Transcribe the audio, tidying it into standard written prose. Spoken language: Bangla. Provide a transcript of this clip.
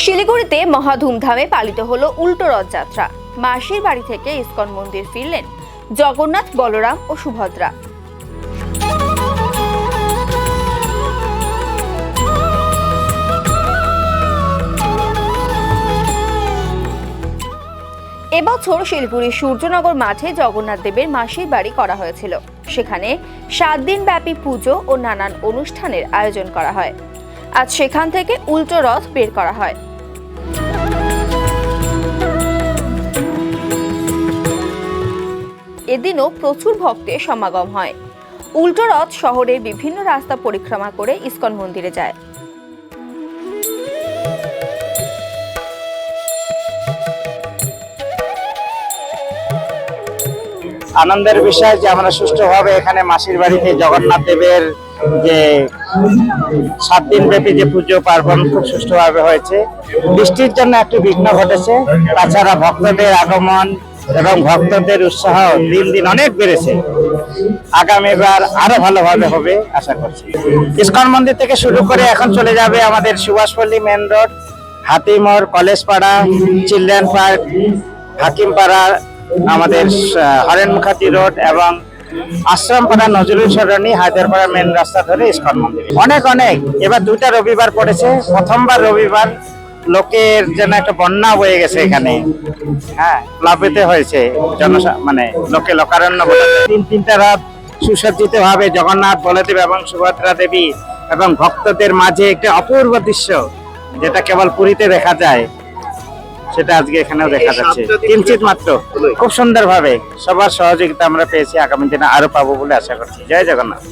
শিলিগুড়িতে মহা ধুমধামে পালিত হলো উল্টো রথযাত্রা। মাসির বাড়ি থেকে ইসকন মন্দির ফিরলেন জগন্নাথ, বলরাম ও সুভদ্রা। এবছর শিলিগুড়ির সূর্যনগর মাঠে জগন্নাথ দেবের মাসির বাড়ি করা হয়েছিল। সেখানে 7 দিন ব্যাপী পুজো ও নানান অনুষ্ঠানের আয়োজন করা হয়। আজ সেখান থেকে উল্টো রথ বের করা হয়। এদিনও প্রচুর ভক্তের সমাগম হয়। উল্টো রথ শহরের বিভিন্ন রাস্তা পরিক্রমা করে ইসকন মন্দিরে যায়। আনন্দের বিষয় যে আমরা সুষ্ঠুভাবে এখানে মাসির বাড়িতে জগন্নাথ দেবের যে 7 দিন ব্যাপী যে পুজো পার্বণ খুব সুষ্ঠুভাবে হয়েছে। বৃষ্টির জন্য একটু বিঘ্ন ঘটেছে, তাছাড়া ভক্তদের আগমন এবং ভক্তদের উৎসাহ দিন দিন অনেক বেড়েছে। আগামীবার আরো ভালোভাবে হবে আশা করছি। ইসকন মন্দির থেকে শুরু করে এখন চলে যাবে আমাদের Subhashpally main road, Hatimore, Collegepara, children park, Hakimpara, আমাদের হরেন মুখার্জি রোড এবং আশ্রমপাড়া, নজরুল সরণি, হায়দারপাড়া মেন রাস্তা ধরে ইসকন মন্দির। অনেক এবার 2টা রবিবার পড়েছে। প্রথমবার রবিবার লোকের যেন একটা বন্যা বয়ে গেছে এখানে। হ্যাঁ, প্লাবিত হয়েছে মানে লোকে লোকারণ্য বলে। 3টা রাত সুসজ্জিত ভাবে জগন্নাথ, বলদেব এবং সুভদ্রা দেবী এবং ভক্তদের মাঝে একটা অপূর্ব দৃশ্য, যেটা কেবল পুরীতে দেখা যায়, সেটা আজকে এখানেও দেখা যাচ্ছে কিঞ্চিত মাত্র। খুব সুন্দর ভাবে সবার সহযোগিতা আমরা পেয়েছি, আগামী দিনে আরো পাবো বলে আশা করছি। জয় জগন্নাথ।